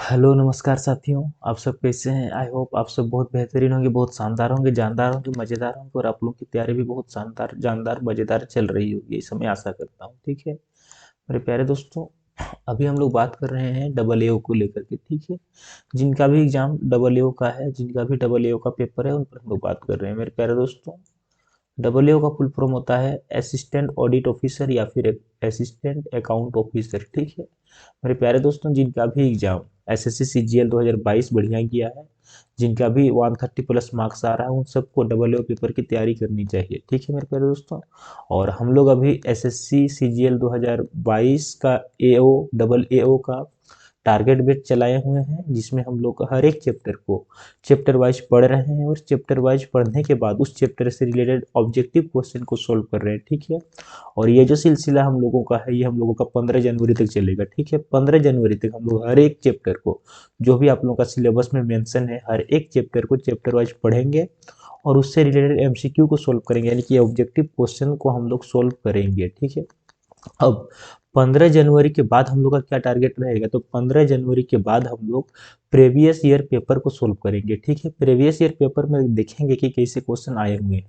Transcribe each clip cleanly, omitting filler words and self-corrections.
Hello नमस्कार साथियों। आप सब कैसे हैं? आई होप आप सब बहुत बेहतरीन होंगे, बहुत शानदार होंगे, जानदार होंगे, मज़ेदार होंगे और आप लोगों की तैयारी भी बहुत शानदार जानदार मज़ेदार चल रही होगी, ऐसा मैं आशा करता हूँ। ठीक है मेरे प्यारे दोस्तों, अभी हम लोग बात कर रहे हैं डबल एओ को लेकर के। ठीक है, जिनका भी एग्जाम डबल एओ का है, जिनका भी डबल एओ का पेपर है, उन पर हम लोग बात कर रहे हैं मेरे प्यारे दोस्तों। डबल एओ का फुल फॉर्म होता है असिस्टेंट ऑडिट ऑफिसर या फिर असिस्टेंट अकाउंट ऑफिसर। ठीक है मेरे प्यारे दोस्तों, जिनका भी एग्जाम एसएससी सीजीएल 2022 बढ़िया किया है, जिनका भी 130 प्लस मार्क्स आ रहा है, उन सबको डबल एओ पेपर की तैयारी करनी चाहिए। ठीक है मेरे प्यारे दोस्तों, और हम लोग अभी एसएससी सीजीएल 2022 का एओ डबल एओ का टारगेट बेस्ड चलाए हुए हैं, जिसमें हम लोग हर एक चैप्टर को चैप्टर वाइज पढ़ रहे हैं और चैप्टर वाइज पढ़ने के बाद उस चैप्टर से रिलेटेड ऑब्जेक्टिव क्वेश्चन को सोल्व कर रहे हैं। ठीक है, और ये जो सिलसिला हम लोगों का है, ये हम लोगों का 15 जनवरी तक चलेगा। ठीक है, 15 जनवरी तक हम लोग हर एक चैप्टर को, जो भी आप लोगों का सिलेबस में मेंशन है, हर एक चैप्टर को चैप्टर वाइज पढ़ेंगे और उससे रिलेटेड एमसीक्यू को सोल्व करेंगे, यानी कि ऑब्जेक्टिव क्वेश्चन को हम लोग सोल्व करेंगे। ठीक है, अब 15 जनवरी के बाद हम लोग का क्या टारगेट रहेगा, तो 15 जनवरी के बाद हम लोग प्रीवियस ईयर पेपर को सोल्व करेंगे। ठीक है, प्रीवियस ईयर पेपर में देखेंगे कि कैसे क्वेश्चन आए हुए हैं।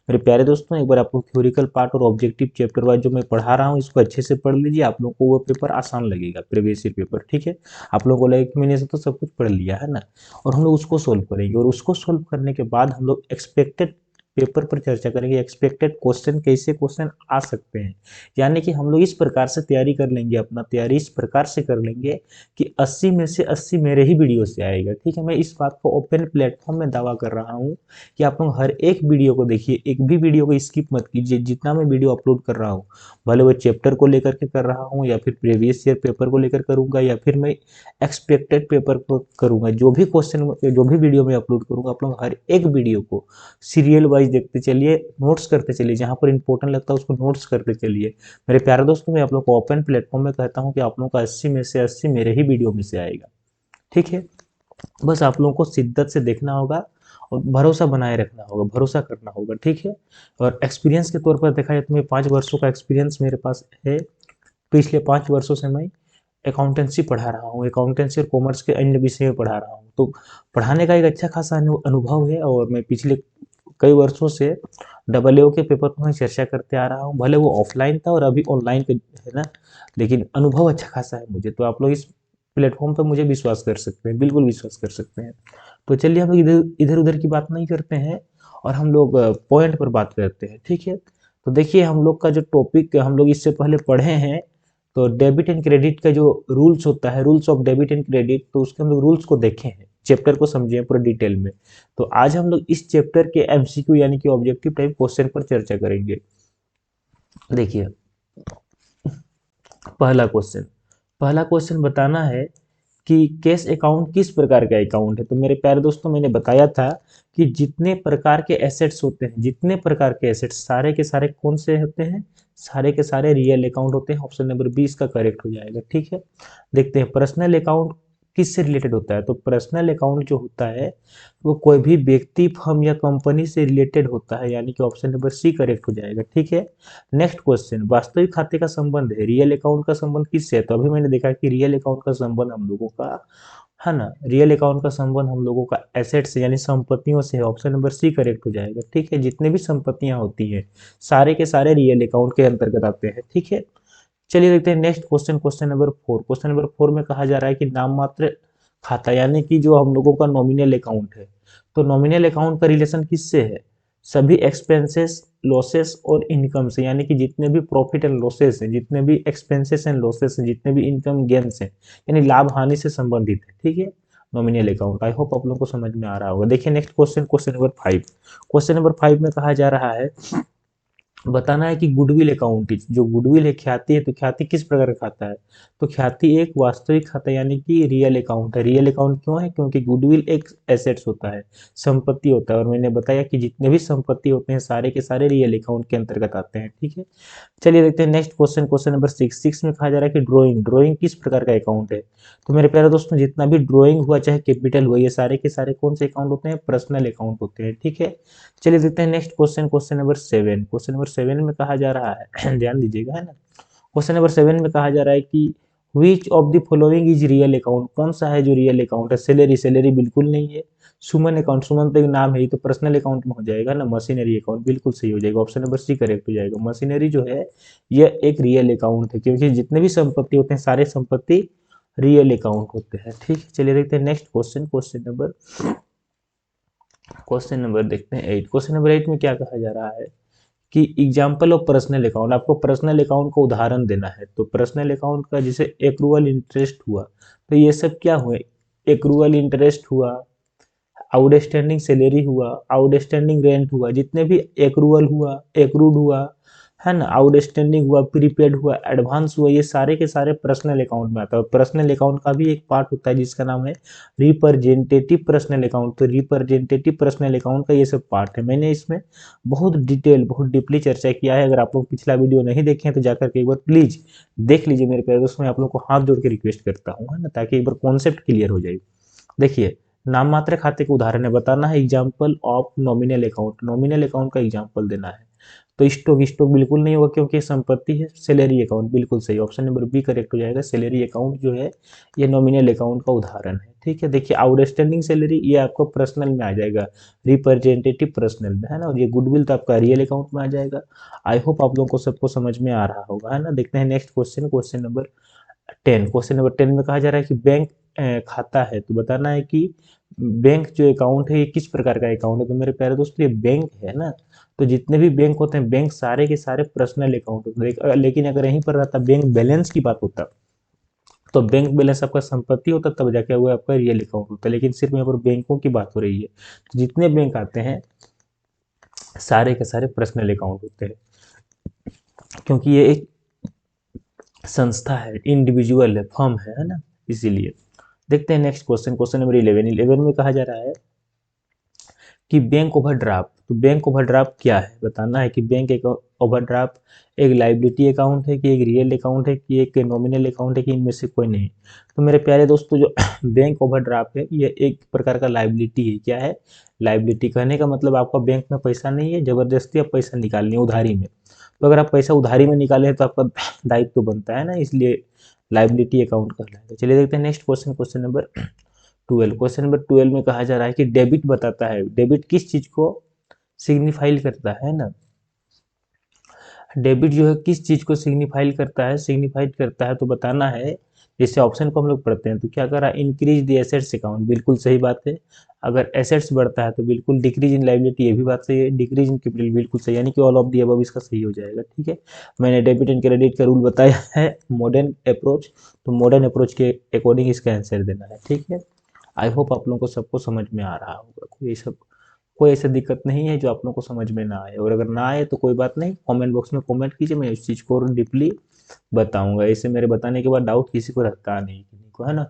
मेरे प्यारे दोस्तों, एक बार आप लोग थ्योरिकल पार्ट और ऑब्जेक्टिव चैप्टर वाइज जो मैं पढ़ा रहा हूँ, इसको अच्छे से पढ़ लीजिए, आप लोग को वो पेपर आसान लगेगा, प्रीवियस ईयर पेपर। ठीक है, आप लोगों को लगेगा कि मैंने से तो सब कुछ पढ़ लिया है ना, और हम लोग उसको सोल्व करेंगे, और उसको सोल्व करने के बाद हम लोग एक्सपेक्टेड पेपर पर चर्चा करेंगे, एक्सपेक्टेड क्वेश्चन कैसे क्वेश्चन आ सकते हैं। यानी कि हम लोग इस प्रकार से तैयारी कर लेंगे, अपना तैयारी इस प्रकार से कर लेंगे कि 80 में से 80 मेरे ही वीडियो से आएगा। ठीक है, मैं इस बात को ओपन प्लेटफॉर्म में दावा कर रहा हूँ कि आप लोग हर एक वीडियो को देखिए, एक भी वीडियो को स्किप मत कीजिए। जितना मैं वीडियो अपलोड कर रहा हूँ, भले वो चैप्टर को लेकर के कर रहा हूँ या फिर प्रीवियस ईयर पेपर को लेकर करूंगा या फिर मैं एक्सपेक्टेड पेपर को करूंगा, जो भी क्वेश्चन जो भी वीडियो मैं अपलोड करूंगा, आप लोग हर एक वीडियो को सीरियल वाइज देखते चलिए, नोट्स करते चलिए, जहां पर इंपॉर्टेंट लगता है उसको नोट्स करते चलिए। मेरे प्यारे दोस्तों, मैं आप लोग को ओपन प्लेटफॉर्म में कहता हूं कि आप लोगों का 80 में से 80 मेरे ही वीडियो में से आएगा। ठीक है, बस आप लोगों को शिद्दत से देखना होगा और भरोसा बनाए रखना होगा, भरोसा करना होगा। ठीक है, और एक्सपीरियंस के तौर पर देखा जाए तो मैं 5 वर्षों का एक्सपीरियंस मेरे पास है। पिछले 5 वर्षों से मैं अकाउंटेंसी पढ़ा रहा हूँ, अकाउंटेंसी और कॉमर्स के अन्य विषय में पढ़ा रहा हूँ, तो पढ़ाने का एक अच्छा खासा अनुभव है। और मैं पिछले कई वर्षों से डबल एओ के पेपर पर मैं चर्चा करते आ रहा हूँ, भले वो ऑफलाइन था और अभी ऑनलाइन पे है ना, लेकिन अनुभव अच्छा खासा है मुझे। तो आप लोग इस प्लेटफॉर्म पर मुझे विश्वास कर सकते हैं, बिल्कुल विश्वास कर सकते हैं। तो चलिए हम इधर इधर उधर की बात नहीं करते हैं और हम लोग पॉइंट पर बात करते हैं। ठीक है, तो देखिए हम लोग का जो टॉपिक हम लोग इससे पहले पढ़े हैं, तो डेबिट एंड क्रेडिट का जो रूल्स होता है, rules of debit and credit, तो उसके हम लोग रूल्स को देखे हैं, चैप्टर को समझे हैं पूरा डिटेल में। तो आज हम लोग इस चैप्टर के एमसीक्यू यानी कि ऑब्जेक्टिव टाइप क्वेश्चन पर चर्चा करेंगे। देखिए, पहला क्वेश्चन पहला क्वेश्चन बताना है कि कैश अकाउंट किस प्रकार का अकाउंट है। तो मेरे प्यारे दोस्तों, मैंने बताया था कि जितने प्रकार के एसेट्स होते हैं, जितने प्रकार के एसेट्स, सारे के सारे कौन से होते हैं, सारे के सारे रियल अकाउंट होते हैं। ऑप्शन नंबर 20 का करेक्ट हो जाएगा। ठीक है, देखते हैं पर्सनल अकाउंट किससे रिलेटेड होता है। तो पर्सनल अकाउंट जो होता है वो कोई भी व्यक्ति, फर्म या कंपनी से रिलेटेड होता है, यानी कि ऑप्शन नंबर सी करेक्ट हो जाएगा। ठीक है, नेक्स्ट क्वेश्चन, वास्तविक खाते का संबंध है रियल अकाउंट का संबंध किससे है। तो अभी मैंने देखा कि रियल अकाउंट का संबंध हम लोगों का है ना, रियल अकाउंट का संबंध हम लोगों का एसेट से यानी संपत्तियों से है। ऑप्शन नंबर सी करेक्ट हो जाएगा। ठीक है, जितने भी संपत्तियां होती हैं सारे के सारे रियल अकाउंट के अंतर्गत आते हैं। ठीक है, चलिए देखते हैं next question, question number 4। Question number 4 में कहा जा रहा है कि नाम मात्र खाता यानी कि जो हम लोगों का नॉमिनल अकाउंट है, तो नॉमिनल अकाउंट का रिलेशन किससे है, सभी एक्सपेंसेस, लॉसेस और इनकम से, यानी कि जितने भी प्रॉफिट एंड लॉसेस हैं, जितने भी एक्सपेंसेस एंड लॉसेस हैं, जितने भी इनकम गेन्स हैं, यानी लाभ हानि से संबंधित है। ठीक है, नॉमिनल अकाउंट। आई होप आप लोगों को समझ में आ रहा होगा। देखिए next question, question number 5। Question number 5 में कहा जा रहा है, बताना है कि गुडविल अकाउंट, जो गुडविल है, ख्याति है, तो ख्याति किस प्रकार का खाता है। तो ख्याति एक वास्तविक खाता यानी कि रियल अकाउंट है। रियल अकाउंट क्यों है, क्योंकि गुडविल एक एसेट्स होता है, संपत्ति होता है, और मैंने बताया कि जितने भी संपत्ति होते हैं सारे के सारे रियल अकाउंट के अंतर्गत आते हैं। ठीक है, चलिए देखते हैं नेक्स्ट क्वेश्चन, क्वेश्चन नंबर 6 में कहा जा रहा है कि ड्राइंग ड्राइंग किस प्रकार का अकाउंट है। तो मेरे प्यारे दोस्तों, जितना भी ड्राइंग हुआ चाहे कैपिटल हुआ, ये सारे के सारे कौन से अकाउंट होते हैं, पर्सनल अकाउंट होते हैं। ठीक है, चलिए देखते हैं next question, question number 7। Question number 7 में कहा जा रहा है ध्यान दीजिएगा, है ना। क्वेश्चन नंबर 7 में कहा जा रहा है कि which of the following is real account, कौन सा है जो रियल अकाउंट है? सैलरी, सैलरी बिल्कुल नहीं है। सुमन अकाउंट, सुमन तो एक नाम है, ये तो पर्सनल अकाउंट में हो जाएगा ना। मशीनरी अकाउंट बिल्कुल सही हो जाएगा, ऑप्शन नंबर सी करेक्ट हो जाएगा। मशीनरी जो है ये एक रियल अकाउंट है, क्योंकि जितने भी संपत्ति होते हैं सारे संपत्ति रियल अकाउंट होते हैं। ठीक है, चलिए देखते हैं नेक्स्ट क्वेश्चन। क्वेश्चन नंबर देखते हैं 8। क्वेश्चन नंबर 8 में क्या कहा जा रहा है कि एग्जाम्पल ऑफ पर्सनल अकाउंट, आपको पर्सनल अकाउंट का उदाहरण देना है। तो पर्सनल अकाउंट का जैसे एक्रूअल इंटरेस्ट हुआ, तो ये सब क्या हुए? एक्रूअल इंटरेस्ट हुआ, आउटस्टैंडिंग सैलरी हुआ, आउटस्टैंडिंग रेंट हुआ, जितने भी एक्रूअल हुआ, एक्रूड हुआ, है ना, आउटस्टैंडिंग हुआ, प्रीपेड हुआ, एडवांस हुआ, ये सारे के सारे पर्सनल अकाउंट में आता है। पर्सनल अकाउंट का भी एक पार्ट होता है जिसका नाम है रिप्रेजेंटेटिव पर्सनल अकाउंट। तो रिप्रेजेंटेटिव पर्सनल अकाउंट का ये सब पार्ट है। मैंने इसमें बहुत डिटेल, बहुत डीपली चर्चा किया है। अगर आप लोग पिछला वीडियो नहीं देखे हैं तो जाकर के एक बार प्लीज देख लीजिए मेरे प्यारे दोस्तों। मैं आप लोग को हाथ जोड़ के रिक्वेस्ट करता हूँ, है ना, ताकि एक बार कॉन्सेप्ट क्लियर हो जाए। देखिए, नाम मात्र खाते के उदाहरण है, बताना है example of nominal account, nominal account का एग्जाम्पल देना है। तो स्टॉक, स्टॉक बिल्कुल नहीं होगा क्योंकि संपत्ति है। सैलरी अकाउंट बिल्कुल सही, ऑप्शन नंबर बी करेक्ट हो जाएगा। सैलरी अकाउंट जो है ये नॉमिनल अकाउंट का उदाहरण है। ठीक है, देखिए आउटस्टैंडिंग सैलरी ये आपको पर्सनल में आ जाएगा, रिप्रेजेंटेटिव पर्सनल में, है ना। और ये गुडविल तो आपका रियल अकाउंट में आ जाएगा। आई होप आप लोगों को सबको समझ में आ रहा होगा, है ना। देखते हैं next question, question number 10। Question number 10 में कहा जा रहा है कि बैंक खाता है, तो बताना है कि बैंक जो अकाउंट है ये किस प्रकार का अकाउंट है। तो मेरे प्यारे दोस्तों ये बैंक है ना, तो जितने भी बैंक होते हैं, बैंक सारे के सारे पर्सनल अकाउंट होते हैं। लेकिन अगर यहीं पर रहता बैंक बैलेंस की बात होता, तो बैंक बैलेंस आपका संपत्ति होता, तब जाके वो आपका रियल अकाउंट होता है। लेकिन सिर्फ यहाँ पर बैंकों की बात हो रही है, तो जितने बैंक आते हैं सारे के सारे पर्सनल अकाउंट होते हैं, क्योंकि ये एक संस्था है, इंडिविजुअल है, फर्म है ना, इसीलिए। देखते हैं नेक्स्ट क्वेश्चन, क्वेश्चन नंबर 11। 11 में कहा जा रहा है कि बैंक ओवरड्राफ्ट, तो बैंक ओवरड्राफ्ट क्या है? बताना है कि बैंक एक ओवरड्राफ्ट एक लाइबिलिटी अकाउंट है कि एक रियल अकाउंट है कि एक नॉमिनल अकाउंट है कि इनमें से कोई नहीं। तो मेरे प्यारे दोस्तों जो बैंक ओवरड्राफ्ट है ये एक प्रकार का लाइबिलिटी है। क्या है? लाइबिलिटी। कहने का मतलब आपका बैंक में पैसा नहीं है, जबरदस्ती आप पैसा निकालनी है उधारी में। तो अगर आप पैसा उधारी में निकाले तो आपका दायित्व तो बनता है ना, इसलिए लाइबिलिटी अकाउंट कहलाएगा। चलिए देखते हैं next question, question number 12। Question number 12 में कहा जा रहा है कि डेबिट बताता है, डेबिट किस चीज को सिग्निफाई करता है ना। डेबिट जो है किस चीज को सिग्निफाई करता है, सिग्निफाइड करता है, तो बताना है। जैसे ऑप्शन को हम लोग पढ़ते हैं तो क्या कर रहा है? इंक्रीज द एसेट्स अकाउंट, बिल्कुल सही बात है। अगर एसेट्स बढ़ता है तो बिल्कुल डिक्रीज इन लाइबिलिटी, ये भी बात सही है। डिक्रीज इन कैपिटल बिल्कुल सही, यानी कि ऑल ऑफ दी अबव इसका सही हो जाएगा। ठीक है, मैंने डेबिट एंड क्रेडिट का रूल बताया है, मॉडर्न अप्रोच, तो मॉडर्न अप्रोच के अकॉर्डिंग इसका आंसर देना है। ठीक है, आई होप आप लोगों को सबको समझ में आ रहा होगा। कोई ऐसा दिक्कत नहीं है जो आप लोगों को समझ में ना आए, और अगर ना आए तो कोई बात नहीं, कमेंट बॉक्स में कमेंट कीजिए, मैं इस चीज़ को और डीपली बताऊंगा। ऐसे मेरे बताने के बाद डाउट किसी को रहता नहीं, किसी को, है ना।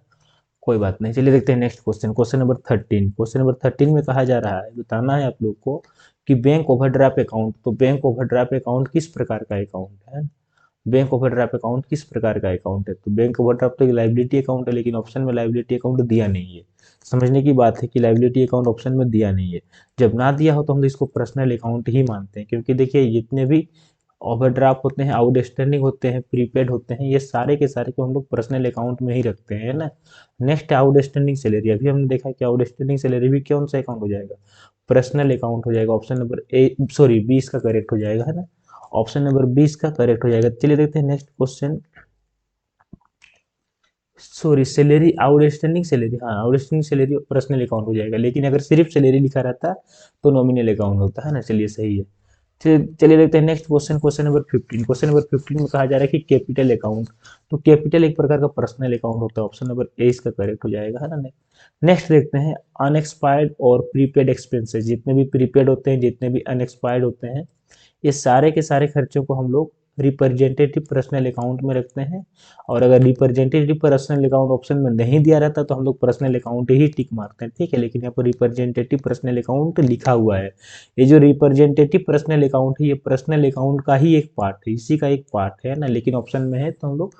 कोई बात नहीं, चलिए देखते हैं next question, question number 13। Question number 13 में कहा जा रहा है, बताना है आप लोग को कि बैंक ओवरड्राफ्ट अकाउंट, तो बैंक ओवरड्राफ्ट अकाउंट किस प्रकार का अकाउंट है? बैंक ओवरड्राफ्ट अकाउंट किस प्रकार का अकाउंट है? तो बैंक ओवरड्राफ्ट तो एक लाइबिलिटी अकाउंट है, लेकिन ऑप्शन में लाइबिलिटी अकाउंट दिया नहीं है। समझने की बात है कि लाइबिलिटी अकाउंट ऑप्शन में दिया नहीं है। जब ना दिया हो तो हम इसको पर्सनल अकाउंट ही मानते हैं, क्योंकि देखिए जितने भी ओवरड्राफ्ट होते हैं, आउटस्टैंडिंग होते हैं, प्रीपेड होते हैं, ये सारे के सारे को हम लोग पर्सनल अकाउंट में ही रखते हैं, है ना। नेक्स्ट आउटस्टैंडिंग सैलरी, अभी हमने देखा कि आउटस्टैंडिंग सैलरी भी कौन सा अकाउंट हो जाएगा? पर्सनल अकाउंट हो जाएगा। ऑप्शन नंबर ए, सॉरी 20 का करेक्ट हो जाएगा, है ना। ऑप्शन नंबर 20 का करेक्ट हो जाएगा। चलिए देखते हैं next question. Sorry, salary, outstanding salary, हाँ आउटस्टैंडिंग सैलरी पर्सनल अकाउंट हो जाएगा, लेकिन अगर सिर्फ सैलरी लिखा रहता तो नॉमिनल अकाउंट होता, है ना। चलिए सही है। चलिए देखते हैं next question, question number 15। Question number 15 में कहा जा रहा है कि कैपिटल अकाउंट, तो कैपिटल एक प्रकार का पर्सनल अकाउंट होता है। ऑप्शन नंबर ए इसका करेक्ट हो जाएगा, है ना। नेक्स्ट देखते हैं अनएक्सपायर्ड और प्रीपेड एक्सपेंसेस, जितने भी प्रीपेड होते हैं, जितने भी अनएक्सपायर्ड होते हैं, ये सारे के सारे खर्चों को हम लोग रिप्रेजेंटेटिव पर्सनल अकाउंट में रखते हैं। और अगर रिप्रेजेंटेटिव पर्सनल अकाउंट ऑप्शन में नहीं दिया रहता तो हम लोग पर्सनल अकाउंट ही टिक मारते हैं, ठीक है। लेकिन यहाँ पर रिप्रेजेंटेटिव पर्सनल अकाउंट लिखा हुआ है। ये जो रिप्रेजेंटेटिव पर्सनल अकाउंट है ये पर्सनल अकाउंट का ही एक पार्ट है, इसी का एक पार्ट है ना, लेकिन ऑप्शन में है तो हम लोग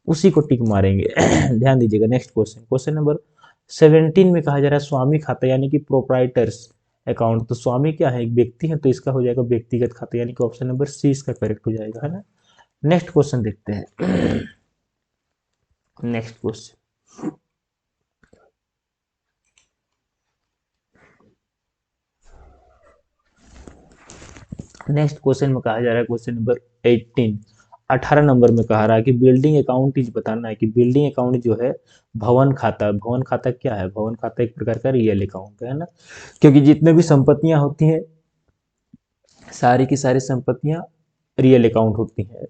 उसी को टिक मारेंगे। ध्यान दीजिएगा। नेक्स्ट क्वेश्चन, क्वेश्चन नंबर 17 में कहा जा रहा है स्वामी खाता, यानी कि प्रोप्राइटर्स अकाउंट, तो स्वामी क्या है? एक व्यक्ति है, तो इसका हो जाएगा व्यक्तिगत खाता, यानी कि ऑप्शन नंबर सी इसका करेक्ट हो जाएगा, है ना। नेक्स्ट क्वेश्चन देखते हैं। नेक्स्ट क्वेश्चन, नेक्स्ट क्वेश्चन में कहा जा रहा है, क्वेश्चन नंबर 18, 18 नंबर में कहा रहा है कि बिल्डिंग अकाउंट इज, बताना है कि बिल्डिंग अकाउंट जो है भवन खाता, भवन खाता क्या है, भवन खाता एक प्रकार का रियल अकाउंट है ना, क्योंकि जितने भी संपत्तियां होती हैं सारी की सारी संपत्तियां रियल अकाउंट होती हैं,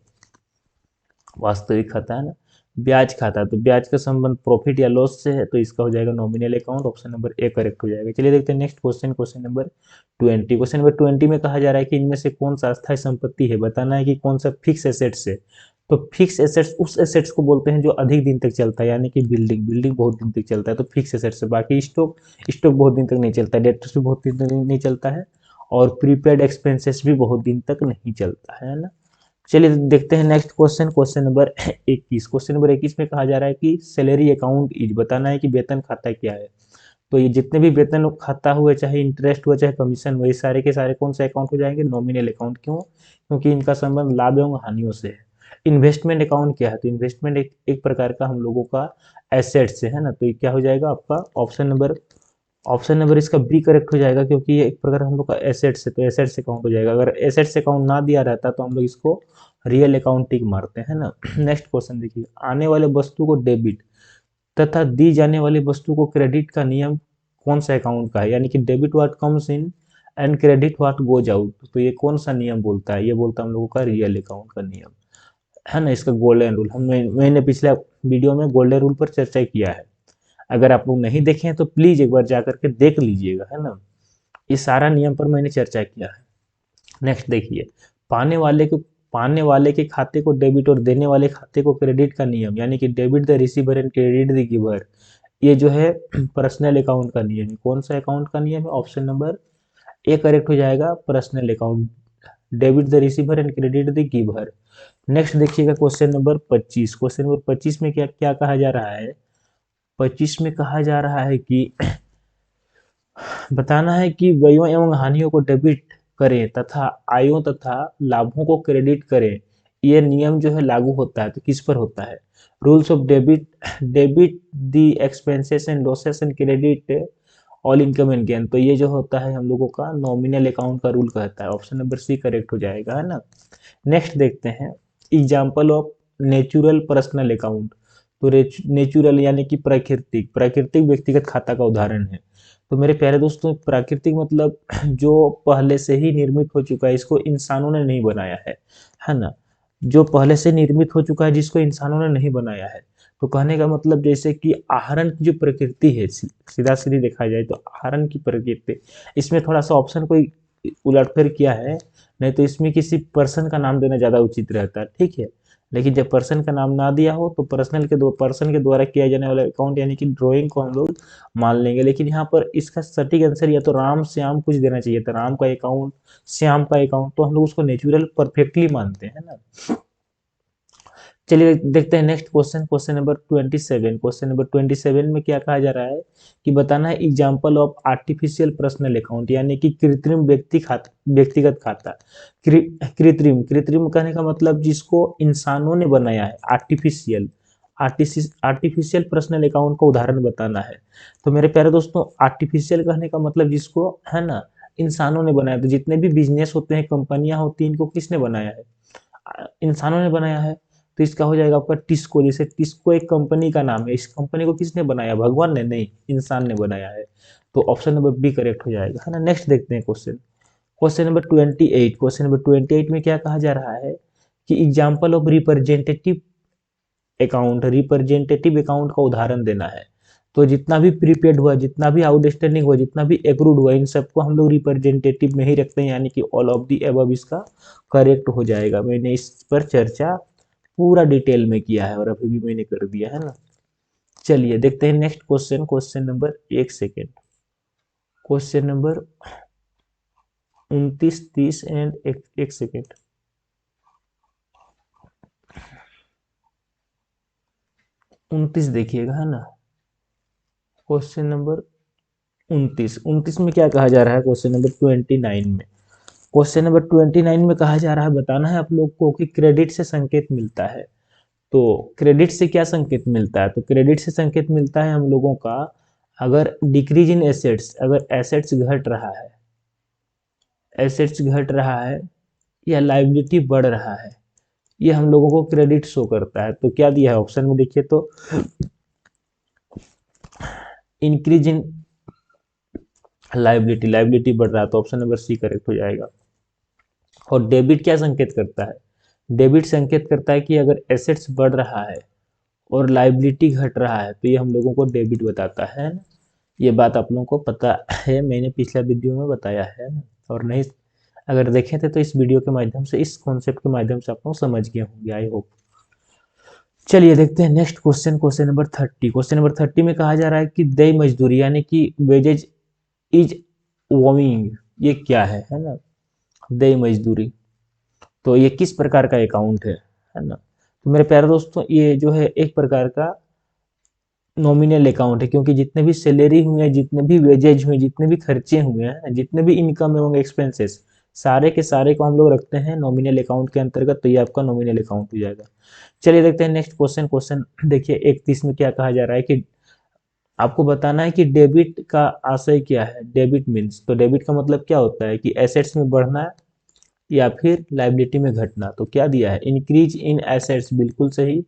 वास्तविक खाता है ना। ब्याज खाता, तो ब्याज का संबंध प्रॉफिट या लॉस से है, तो इसका हो जाएगा nominal account, option number A correct हो जाएगा। चलिए देखते हैं next question, question number 20, question number 20 में कहा जा रहा है कि इनमें से कौन सा अस्थायी संपत्ति है, बताना है कि कौन सा फिक्स एसेट्स है। तो फिक्स एसेट्स उस एसेट्स को बोलते हैं जो अधिक दिन तक चलता है, यानी कि बिल्डिंग, बिल्डिंग बहुत दिन तक चलता है तो फिक्स एसेट्स है। बाकी स्टॉक, स्टॉक बहुत दिन तक नहीं चलता है, डेटर्स भी बहुत दिन तक नहीं चलता है, और प्रीपेड एक्सपेंसेस भी बहुत दिन तक नहीं चलता है ना। चलिए देखते हैं next question, question number 21, question number 21 में कहा जा रहा है कि सैलरी अकाउंट इज, बताना है कि वेतन खाता क्या है। तो ये जितने भी वेतन खाता हुए, चाहे इंटरेस्ट हुआ चाहे कमीशन हुआ, ये सारे के सारे कौन से अकाउंट हो जाएंगे, नॉमिनल अकाउंट। क्यों? क्योंकि इनका संबंध लाभ एवं हानियों से है। इन्वेस्टमेंट अकाउंट क्या है, तो इन्वेस्टमेंट एक प्रकार का हम लोगों का एसेट से है ना, तो ये क्या हो जाएगा आपका ऑप्शन नंबर इसका बी करेक्ट हो जाएगा, क्योंकि ये एक प्रकार हम लोग का एसेट्स है, तो एसेट्स अकाउंट हो जाएगा। अगर एसेट्स अकाउंट ना दिया रहता तो हम लोग इसको रियल अकाउंट टिक मारते हैं ना। नेक्स्ट क्वेश्चन देखिए, आने वाले वस्तु को डेबिट तथा दी जाने वाली वस्तु को क्रेडिट का नियम कौन सा अकाउंट का है, यानी कि debit what comes in and credit what goes out, तो ये कौन सा नियम बोलता है, ये बोलता है हम लोगों का रियल अकाउंट का नियम है ना, इसका गोल्डन रूल। मैंने पिछले वीडियो में गोल्डन रूल पर चर्चा किया है, अगर आप लोग नहीं देखे हैं तो प्लीज एक बार जा करके देख लीजिएगा है ना, इस सारा नियम पर मैंने चर्चा किया है। नेक्स्ट देखिए, पाने वाले को पाने वाले के खाते को डेबिट और देने वाले खाते को क्रेडिट का नियम, यानी कि debit the receiver and credit the giver, ये जो है पर्सनल अकाउंट का नियम है। कौन सा अकाउंट का नियम है, ऑप्शन नंबर ए करेक्ट हो जाएगा, personal account, debit the receiver and credit the giver. Next देखिएगा क्वेश्चन नंबर 25, क्वेश्चन नंबर 25 में क्या क्या कहा जा रहा है, 25 में कहा जा रहा है कि बताना है कि व्ययों एवं हानियों को डेबिट करें तथा आयों तथा लाभों को क्रेडिट करें, ये नियम जो है लागू होता है तो किस पर होता है, rules of debit, debit the expenses and losses and credit all income and gain, तो ये जो होता है हम लोगों का नॉमिनल अकाउंट का रूल कहता है, ऑप्शन नंबर सी करेक्ट हो जाएगा है ना। नेक्स्ट देखते हैं example of natural personal account, तो नेचुरल यानी कि प्राकृतिक, प्राकृतिक व्यक्तिगत खाता का उदाहरण है। तो मेरे प्यारे दोस्तों, प्राकृतिक मतलब जो पहले से ही निर्मित हो चुका है, इसको इंसानों ने नहीं बनाया है ना, जो पहले से निर्मित हो चुका है जिसको इंसानों ने नहीं बनाया है। तो कहने का मतलब जैसे कि आहरण की जो प्रकृति है, सीधा सीधी देखा जाए तो आहरण की प्रकृति, इसमें थोड़ा सा ऑप्शन कोई उलटफेर किया है, नहीं तो इसमें किसी पर्सन का नाम देना ज़्यादा उचित रहता है, ठीक है। लेकिन जब पर्सन का नाम ना दिया हो तो पर्सन के द्वारा किया जाने वाला अकाउंट यानी कि ड्राइंग को हम लोग मान लेंगे। लेकिन यहाँ पर इसका सटीक आंसर या तो राम श्याम कुछ देना चाहिए था, राम का अकाउंट, श्याम का अकाउंट, तो हम लोग उसको नेचुरल परफेक्टली मानते हैं ना। चलिए देखते हैं next question, question number 27, question number 27 में क्या कहा जा रहा है कि बताना है example of artificial personal account, यानी कि कृत्रिम व्यक्तिगत खाता। कृत्रिम, कृत्रिम कहने का मतलब जिसको इंसानों ने बनाया है, आर्टिफिशियल, आर्टिफिशियल पर्सनल अकाउंट का उदाहरण बताना है। तो मेरे प्यारे दोस्तों, आर्टिफिशियल कहने का मतलब जिसको है ना इंसानों ने बनाया, तो जितने भी बिजनेस होते हैं, कंपनियां होती हैं, इनको किसने बनाया है, इंसानों ने बनाया है। तो इसका हो जाएगा आपका टिस्को, जैसे टिस्को एक कंपनी का नाम है, इस कंपनी को किसने बनाया, भगवान ने नहीं, इंसान ने बनाया है। तो ऑप्शन नंबर बी करेक्ट हो जाएगा है ना। नेक्स्ट देखते हैं question, question number 28, question number 28 में क्या कहा जा रहा है कि example of representative account, representative account का उदाहरण देना है। तो जितना भी प्रीपेड हुआ, जितना भी आउटस्टैंडिंग हुआ, जितना भी एक्रूड हुआ, इन सबको हम लोग रिप्रेजेंटेटिव में ही रखते हैं, यानी कि ऑल ऑफ दी अबव इसका करेक्ट हो जाएगा। मैंने इस पर चर्चा पूरा डिटेल में किया है और अभी भी मैंने कर दिया है ना। चलिए देखते हैं नेक्स्ट क्वेश्चन, क्वेश्चन नंबर, एक सेकेंड, क्वेश्चन नंबर 29, 30 एंड एक सेकेंड, 29 देखिएगा है ना, क्वेश्चन नंबर 29 में क्या कहा जा रहा है, क्वेश्चन नंबर 29 में, क्वेश्चन नंबर 29 में कहा जा रहा है बताना है आप लोग को कि क्रेडिट से संकेत मिलता है। तो क्रेडिट से क्या संकेत मिलता है? तो क्रेडिट से संकेत मिलता है हम लोगों का, अगर डिक्रीज इन एसेट्स, अगर एसेट्स घट रहा है, एसेट्स घट रहा है या लाइबिलिटी बढ़ रहा है, ये हम लोगों को क्रेडिट शो करता है। तो क्या दिया है ऑप्शन में देखिए, तो इंक्रीज इन लाइबिलिटी, लाइबिलिटी बढ़ रहा है, तो ऑप्शन नंबर सी करेक्ट हो जाएगा। और डेबिट क्या संकेत करता है? डेबिट संकेत करता है कि अगर एसेट्स बढ़ रहा है और लाइबिलिटी घट रहा है, तो ये हम लोगों को डेबिट बताता है ना। ये बात आप लोगों को पता है, मैंने पिछला वीडियो में बताया है ना। और नहीं अगर देखे थे तो इस वीडियो के माध्यम से, इस कॉन्सेप्ट के माध्यम से आप लोग समझ गए होंगे, आई होप। चलिए देखते हैं next question, question number 30। Question number 30 में कहा जा रहा है कि देय मजदूरी यानी कि वेजेज इज वोइंग, ये क्या है ना। देय मजदूरी, तो ये किस प्रकार का अकाउंट है ना। तो मेरे प्यारे दोस्तों, ये जो है एक प्रकार का नॉमिनल अकाउंट है, क्योंकि जितने भी सैलरी हुए हैं, जितने भी वेजेज हुए, जितने भी खर्चे हुए हैं, जितने भी इनकम एवं एक्सपेंसेस, सारे के सारे को हम लोग रखते हैं नॉमिनल अकाउंट के अंतर्गत, तो ये आपका नॉमिनल अकाउंट हो जाएगा। चलिए देखते हैं नेक्स्ट क्वेश्चन। क्वेश्चन देखिए 31 में क्या कहा जा रहा है कि आपको बताना है कि डेबिट का आशय क्या है। डेबिट मीन्स, तो डेबिट का मतलब क्या होता है कि एसेट्स में बढ़ना या फिर लाइबिलिटी में घटना। तो क्या दिया है? इंक्रीज इन एसेट्स, बिल्कुल सही।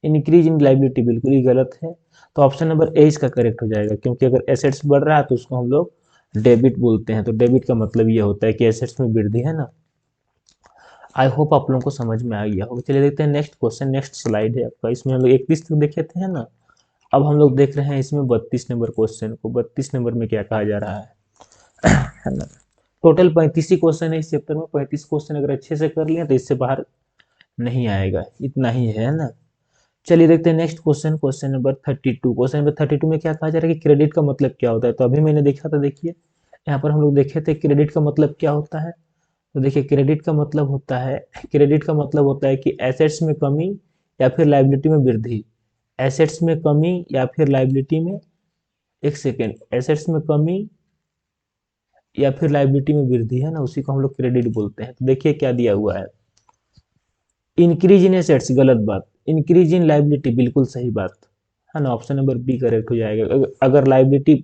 इंक्रीज इन लाइबिलिटी बिल्कुल ही गलत है। तो ऑप्शन नंबर ए इसका करेक्ट हो जाएगा, क्योंकि अगर एसेट्स बढ़ रहा है तो उसको हम लोग डेबिट बोलते हैं। तो डेबिट का मतलब ये होता है कि एसेट्स में वृद्धि है ना। आई होप आप लोगों को समझ में आ गया होगा। चलिए देखते हैं नेक्स्ट क्वेश्चन, नेक्स्ट स्लाइड है आपका। इसमें हम लोग 31 तक देखे थे है ना। अब हम लोग देख रहे हैं इसमें 32 नंबर क्वेश्चन को। 32 नंबर में क्या कहा जा रहा है ना। टोटल 35 ही क्वेश्चन है इस चैप्टर में। 35 क्वेश्चन अगर अच्छे से कर लिए तो इससे बाहर नहीं आएगा, इतना ही है ना। चलिए देखते हैं next question, question number 32। Question number 32 में क्या कहा जा रहा है कि क्रेडिट का मतलब क्या होता है। तो अभी मैंने देखा था, देखिए यहाँ पर हम लोग देखे थे क्रेडिट का मतलब क्या होता है। तो देखिए क्रेडिट का मतलब होता है, क्रेडिट का मतलब होता है कि एसेट्स में कमी या फिर लाइबिलिटी में वृद्धि। एसेट्स में कमी या फिर लाइबिलिटी में, एक सेकेंड, एसेट्स में कमी या फिर लाइबिलिटी में वृद्धि है ना, उसी को हम लोग क्रेडिट बोलते हैं। तो देखिए क्या दिया हुआ है, इंक्रीज इन एसेट्स गलत बात, इंक्रीज इन लाइबिलिटी बिल्कुल सही बात है ना। ऑप्शन नंबर बी करेक्ट हो जाएगा। अगर लाइबिलिटी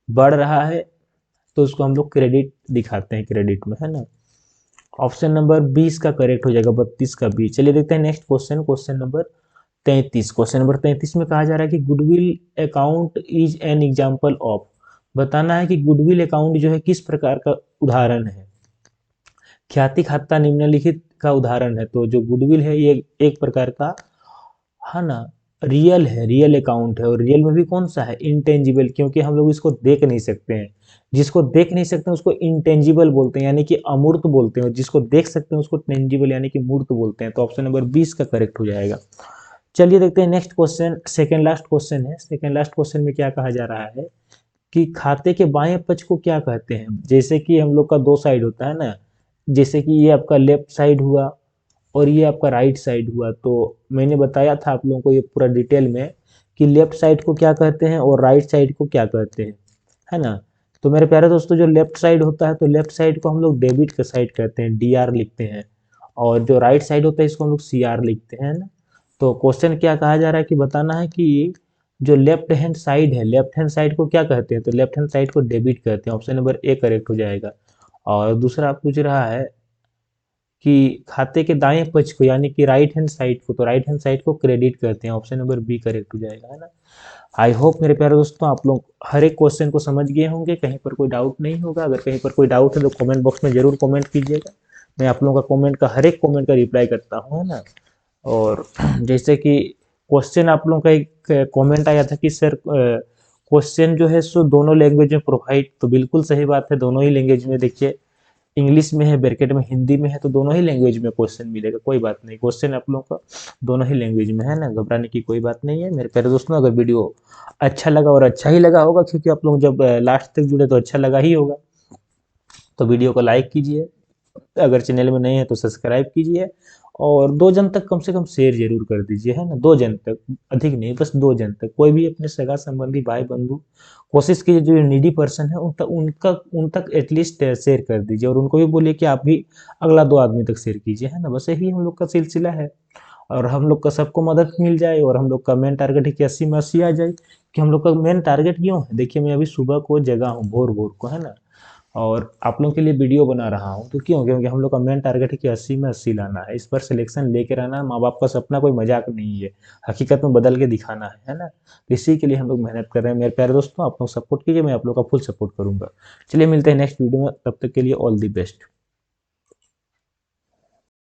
बढ़ रहा है तो उसको हम लोग क्रेडिट दिखाते हैं, क्रेडिट में है ना। ऑप्शन नंबर 20 का करेक्ट हो जाएगा, 32 का बी। चलिए देखते हैं next question, question number 33। Question number 33 में कहा जा रहा है कि goodwill account is an example of, बताना है कि गुडविल अकाउंट जो है किस प्रकार का उदाहरण है। ख्याति खाता निम्नलिखित का उदाहरण है। तो जो गुडविल है ये एक प्रकार का है ना, रियल है, रियल अकाउंट है। और रियल में भी कौन सा है? इंटेंजिबल, क्योंकि हम लोग इसको देख नहीं सकते हैं। जिसको देख नहीं सकते हैं उसको इंटेंजिबल बोलते हैं, यानी कि अमूर्त बोलते हैं। और जिसको देख सकते हैं उसको टेंजिबल यानी कि मूर्त बोलते हैं। तो ऑप्शन नंबर 20 का करेक्ट हो जाएगा। चलिए देखते हैं next question, second last question है। सेकेंड लास्ट क्वेश्चन में क्या कहा जा रहा है कि खाते के बाएं पक्ष को क्या कहते हैं। जैसे कि हम लोग का दो साइड होता है ना, जैसे कि ये आपका लेफ्ट साइड हुआ और ये आपका राइट साइड हुआ। तो मैंने बताया था आप लोगों को ये पूरा डिटेल में कि लेफ्ट साइड को क्या कहते हैं और राइट साइड को क्या कहते हैं, है ना। तो मेरे प्यारे दोस्तों, जो लेफ्ट साइड होता है तो लेफ्ट साइड को हम लोग डेबिट का साइड कहते हैं, डीआर लिखते हैं। और जो राइट साइड होता है इसको हम लोग सीआर लिखते हैं ना। तो क्वेश्चन क्या कहा जा रहा है कि बताना है कि जो लेफ्ट हैंड साइड है, लेफ्ट हैंड साइड को क्या कहते हैं। तो लेफ्ट हैंड साइड को डेबिट कहते हैं। ऑप्शन नंबर ए करेक्ट हो जाएगा। और दूसरा पूछ रहा है कि खाते के दाएं पक्ष को यानी कि राइट हैंड साइड को, तो राइट हैंड साइड को क्रेडिट करते हैं। ऑप्शन नंबर बी करेक्ट हो जाएगा, है ना। आई होप मेरे प्यारे दोस्तों आप लोग हर एक क्वेश्चन को समझ गए होंगे, कहीं पर कोई डाउट नहीं होगा। अगर कहीं पर कोई डाउट है तो कमेंट बॉक्स में जरूर कमेंट कीजिएगा। मैं आप लोगों का कमेंट का, हर एक कमेंट का रिप्लाई करता हूँ, है ना। और जैसे कि क्वेश्चन आप लोगों का एक कमेंट आया था कि सर क्वेश्चन जो है सो दोनों लैंग्वेज में प्रोवाइड, तो बिल्कुल सही बात है, दोनों ही लैंग्वेज में। देखिए इंग्लिश में है, ब्रैकेट में हिंदी में है, तो दोनों ही लैंग्वेज में क्वेश्चन मिलेगा, कोई बात नहीं। क्वेश्चन आप लोगों का दोनों ही लैंग्वेज में है ना, घबराने की कोई बात नहीं है मेरे प्यारे दोस्तों। अगर वीडियो अच्छा लगा, और अच्छा ही लगा होगा क्योंकि आप लोग जब लास्ट तक जुड़े तो अच्छा लगा ही होगा, तो वीडियो को लाइक कीजिए। अगर चैनल में नए हैं तो सब्सक्राइब कीजिए। और 2 जन तक कम से कम शेयर जरूर कर दीजिए, है ना। 2 जन तक, अधिक नहीं, बस 2 जन तक। कोई भी अपने सगा संबंधी, भाई बंधु, कोशिश कीजिए जो नीडी पर्सन है उन तक एटलीस्ट शेयर कर दीजिए। और उनको भी बोलिए कि आप भी अगला 2 आदमी तक शेयर कीजिए, है ना। बस यही हम लोग का सिलसिला है। और हम लोग का सबको मदद मिल जाए, और हम लोग का मेन टारगेट है कि 80 में 80 आ जाए। कि हम लोग का मेन टारगेट क्यों है, देखिए मैं अभी सुबह को जगा हूँ, भोर भोर को, है ना, और आप लोगों के लिए वीडियो बना रहा हूँ, तो क्यों, क्योंकि हम लोग का मेन टारगेट है कि 80 में 80 लाना है, इस पर सिलेक्शन लेकर आना है। माँ बाप का सपना कोई मजाक नहीं है, हकीकत में बदल के दिखाना है ना। तो इसी के लिए हम लोग मेहनत कर रहे हैं मेरे प्यारे दोस्तों। आप लोग सपोर्ट कीजिए, मैं आप लोग का फुल सपोर्ट करूंगा। चलिए मिलते हैं नेक्स्ट वीडियो में, तब तक के लिए ऑल दी बेस्ट।